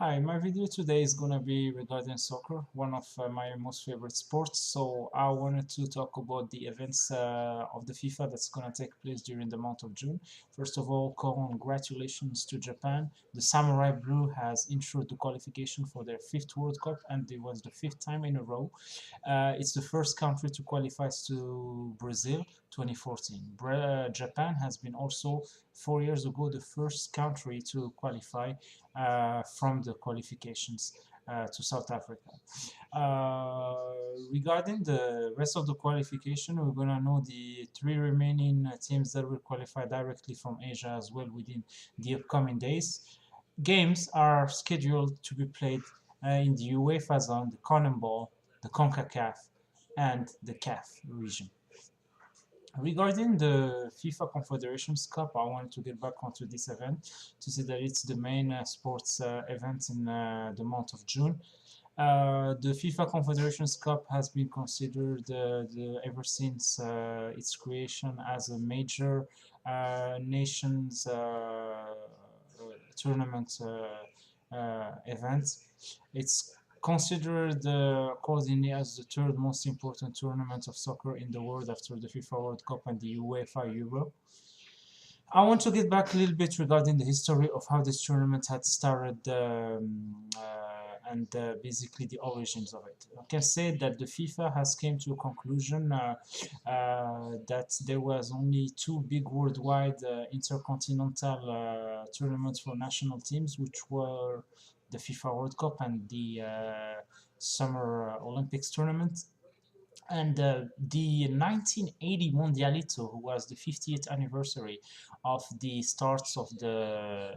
Hi, my video today is gonna be regarding soccer, one of my most favorite sports. So I wanted to talk about the events of the FIFA that's gonna take place during the month of June. First of all, congratulations to Japan. The Samurai Blue has ensured the qualification for their fifth World Cup, and it was the fifth time in a row. It's the first country to qualify to Brazil 2014. Japan has been also 4 years ago the first country to qualify from the qualifications to South Africa. Regarding the rest of the qualification, we're going to know the three remaining teams that will qualify directly from Asia as well within the upcoming days. Games are scheduled to be played in the UEFA zone, the CONMEBOL, the CONCACAF, and the CAF region. Regarding the FIFA Confederations Cup, I want to get back onto this event to say that it's the main sports event in the month of June. The FIFA Confederations Cup has been considered ever since its creation as a major nations tournament event. It's considered accordingly as the third most important tournament of soccer in the world after the FIFA World Cup and the UEFA Euro. I want to get back a little bit regarding the history of how this tournament had started and basically the origins of it. I can say that the FIFA has came to a conclusion that there was only two big worldwide intercontinental tournaments for national teams, which were the FIFA World Cup and the Summer Olympics tournament. And the 1980 Mondialito, who was the 50th anniversary of the starts of the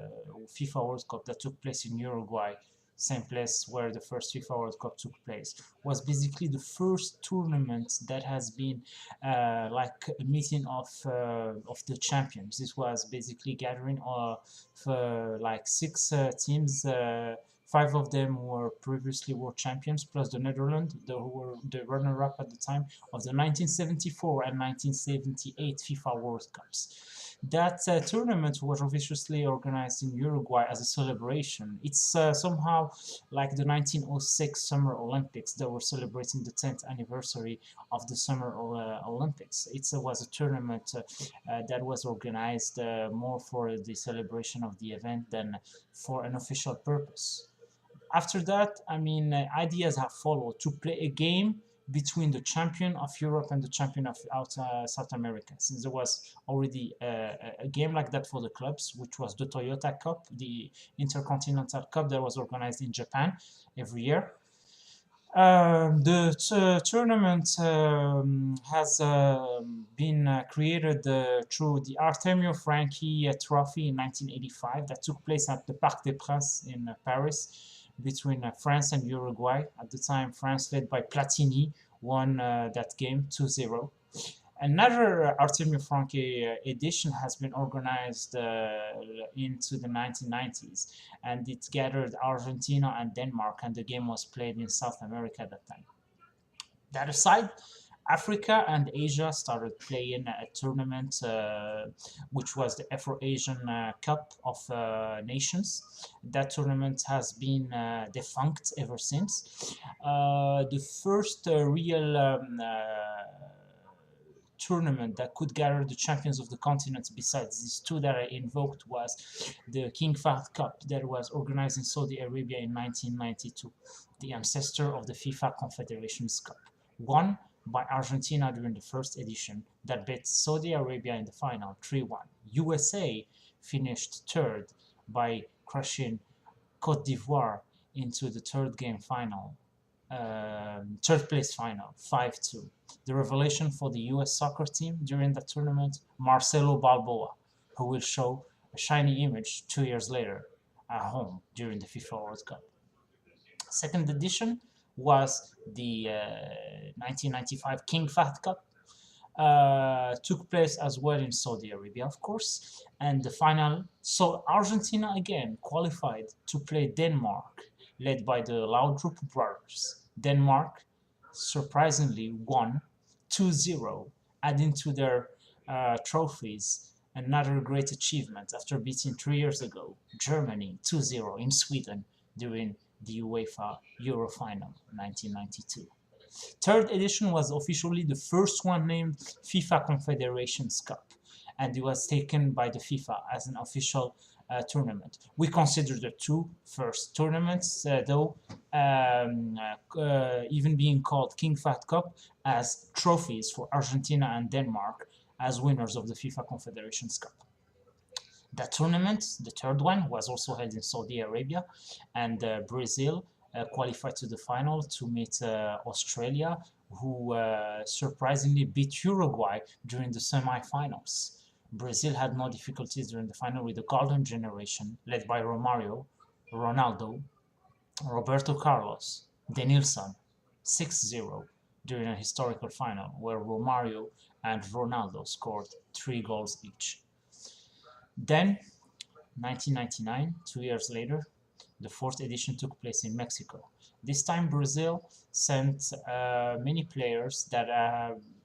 FIFA World Cup that took place in Uruguay, same place where the first FIFA World Cup took place, was basically the first tournament that has been like a meeting of the champions. This was basically gathering of like six teams. Five of them were previously world champions, plus the Netherlands, who were the runner-up at the time of the 1974 and 1978 FIFA World Cups. That tournament was obviously organized in Uruguay as a celebration. It's somehow like the 1906 Summer Olympics that were celebrating the 10th anniversary of the Summer Olympics. It was a tournament that was organized more for the celebration of the event than for an official purpose. After that, I mean, ideas have followed to play a game between the champion of Europe and the champion of South America, since there was already a game like that for the clubs, which was the Toyota Cup, the Intercontinental Cup that was organized in Japan every year. The tournament has been created through the Artemio Franchi Trophy in 1985 that took place at the Parc des Princes in Paris between France and Uruguay. At the time, France, led by Platini, won that game 2-0. Another Artemio Franchi edition has been organized into the 1990s, and it gathered Argentina and Denmark, and the game was played in South America at that time. That aside, Africa and Asia started playing a tournament which was the Afro-Asian Cup of Nations. That tournament has been defunct ever since. The first real tournament that could gather the champions of the continents besides these two that I invoked was the King Fahd Cup that was organized in Saudi Arabia in 1992, the ancestor of the FIFA Confederations Cup, won by Argentina during the first edition that beat Saudi Arabia in the final 3-1. USA finished third by crushing Cote d'Ivoire into the third place final, 5-2. The revelation for the US soccer team during that tournament, Marcelo Balboa, who will show a shiny image 2 years later at home during the FIFA World Cup. Second edition was the 1995 King Fahd Cup. Took place as well in Saudi Arabia, of course, and the final. So Argentina again qualified to play Denmark, led by the Laudrup brothers. Denmark surprisingly won 2-0, adding to their trophies another great achievement after beating 3 years ago Germany 2-0 in Sweden during the UEFA Euro Final 1992. Third edition was officially the first one named FIFA Confederations Cup, and it was taken by the FIFA as an official tournament. We consider the two first tournaments, though, even being called King Fat Cup, as trophies for Argentina and Denmark as winners of the FIFA Confederations Cup. That tournament, the third one, was also held in Saudi Arabia, and Brazil qualified to the final to meet Australia, who surprisingly beat Uruguay during the semi-finals. Brazil had no difficulties during the final with the golden generation led by Romario, Ronaldo, Roberto Carlos, Denilson, 6-0 during a historical final where Romario and Ronaldo scored 3 goals each. Then, 1999, 2 years later, the fourth edition took place in Mexico. This time, Brazil sent many players that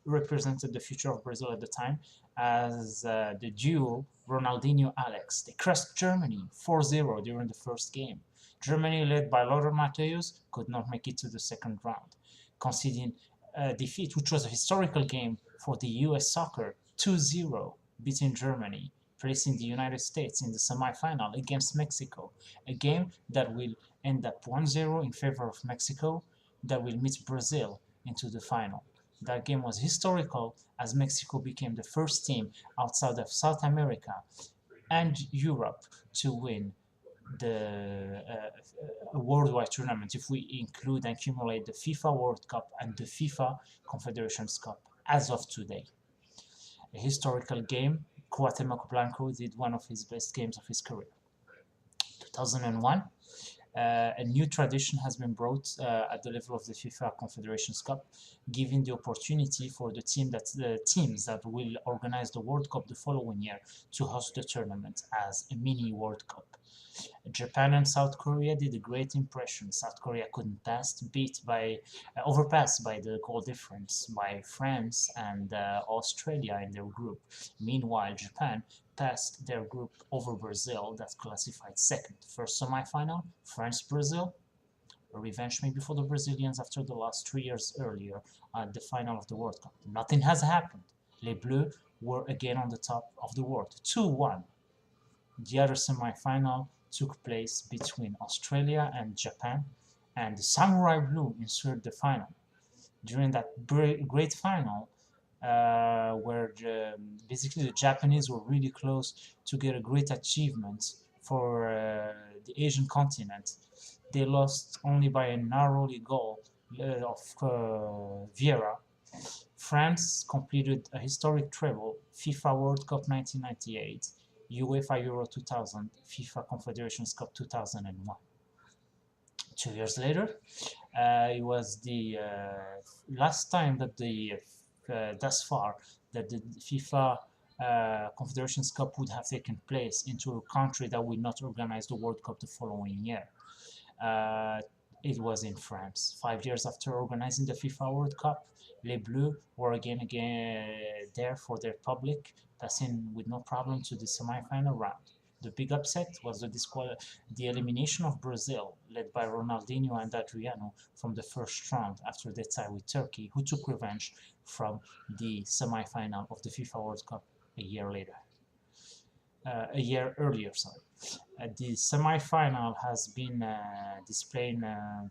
represented the future of Brazil at the time as the duo Ronaldinho-Alex. They crushed Germany 4-0 during the first game. Germany, led by Lothar Matthäus, could not make it to the second round, conceding a defeat, which was a historical game for the US soccer, 2-0, beating Germany, placing the United States in the semi-final against Mexico, a game that will end up 1-0 in favor of Mexico, that will meet Brazil into the final. That game was historical as Mexico became the first team outside of South America and Europe to win the worldwide tournament, if we include and accumulate the FIFA World Cup and the FIFA Confederations Cup as of today. A historical game. Cuauhtemoc Blanco did one of his best games of his career. 2001, a new tradition has been brought at the level of the FIFA Confederations Cup, giving the opportunity for the teams that will organize the World Cup the following year to host the tournament as a mini World Cup. Japan and South Korea did a great impression. South Korea couldn't pass, overpassed by the goal difference by France and Australia in their group. Meanwhile, Japan passed their group over Brazil, that classified second. First semi-final, France-Brazil. A revenge maybe for the Brazilians after the loss 3 years earlier at the final of the World Cup. Nothing has happened. Les Bleus were again on the top of the world, 2-1. The other semi-final took place between Australia and Japan, and the Samurai Blue ensured the final. During that great final, where basically the Japanese were really close to get a great achievement for the Asian continent, they lost only by a narrowly goal of Vieira. France completed a historic treble: FIFA World Cup 1998, UEFA Euro 2000, FIFA Confederations Cup 2001. 2 years later, it was the last time that thus far that the FIFA Confederations Cup would have taken place into a country that would not organize the World Cup the following year. It was in France. 5 years after organizing the FIFA World Cup, Les Bleus were again there for their public, passing with no problem to the semi-final round. The big upset was the elimination of Brazil, led by Ronaldinho and Adriano, from the first round after their tie with Turkey, who took revenge from the semi-final of the FIFA World Cup a year earlier. The semi-final has been displaying a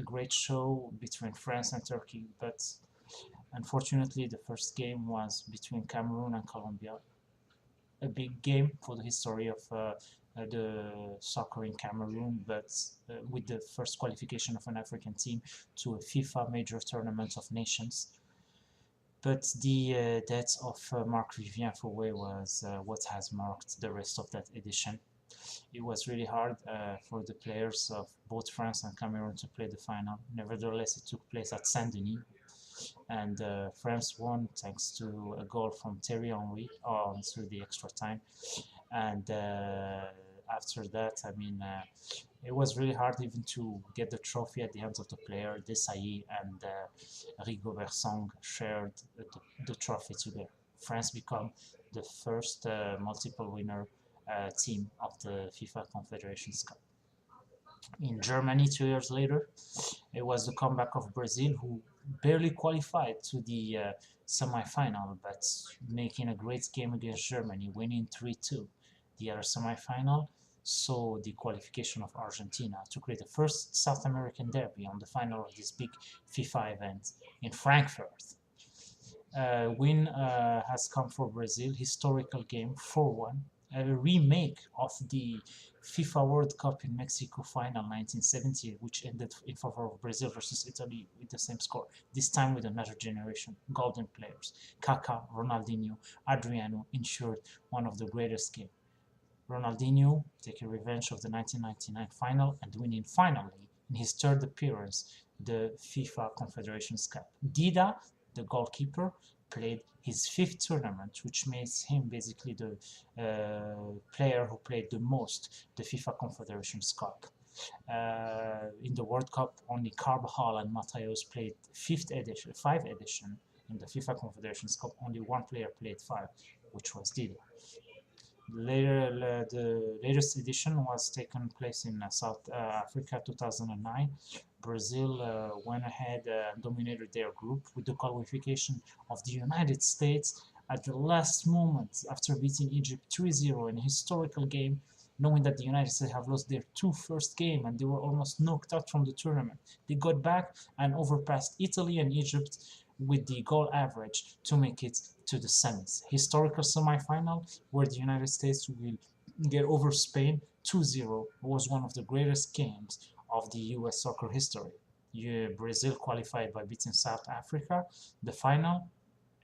great show between France and Turkey, but unfortunately the first game was between Cameroon and Colombia. A big game for the history of the soccer in Cameroon, but with the first qualification of an African team to a FIFA major tournament of nations. But the death of Marc-Vivien Foé was what has marked the rest of that edition. It was really hard for the players of both France and Cameroon to play the final. Nevertheless, it took place at Saint-Denis, and France won thanks to a goal from Thierry Henry through the extra time. And after that, I mean, it was really hard even to get the trophy at the hands of the player. Desailly and Rigobert Song shared the trophy together. France became the first multiple winner team of the FIFA Confederations Cup. In Germany 2 years later, it was the comeback of Brazil, who barely qualified to the semi-final, but making a great game against Germany, winning 3-2. The other semi-final saw the qualification of Argentina to create the first South American derby on the final of this big FIFA event in Frankfurt. Win has come for Brazil, historical game 4-1, a remake of the FIFA World Cup in Mexico final 1970, which ended in favor of Brazil versus Italy with the same score, this time with another generation, golden players. Kaká, Ronaldinho, Adriano ensured one of the greatest games. Ronaldinho taking revenge of the 1999 final and winning finally in his third appearance the FIFA Confederations Cup. Dida, the goalkeeper, played his fifth tournament, which makes him basically the player who played the most the FIFA Confederations Cup. In the World Cup, only Carvajal and Mateus played five edition. In the FIFA Confederations Cup, only one player played five, which was Dida. The latest edition was taken place in South Africa 2009. Brazil went ahead and dominated their group with the qualification of the United States at the last moment after beating Egypt 3-0 in a historical game, knowing that the United States have lost their two first games and they were almost knocked out from the tournament. They got back and overpassed Italy and Egypt with the goal average to make it to the semis. Historical semi-final where the United States will get over Spain 2-0 was one of the greatest games of the US soccer history. Brazil qualified by beating South Africa. The final,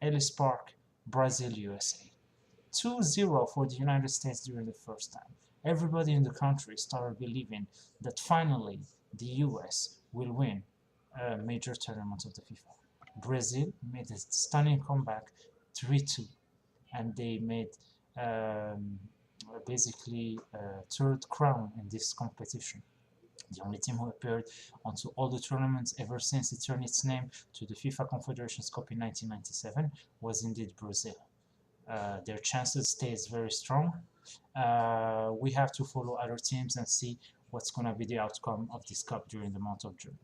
Ellis Park, Brazil, USA. 2-0 for the United States during the first time. Everybody in the country started believing that finally the US will win a major tournament of the FIFA. Brazil made a stunning comeback 3-2, and they made um, basically a third crown in this competition. The only team who appeared onto all the tournaments ever since it turned its name to the FIFA Confederations Cup in 1997 was indeed Brazil. Their chances stays very strong. We have to follow other teams and see what's going to be the outcome of this cup during the month of June.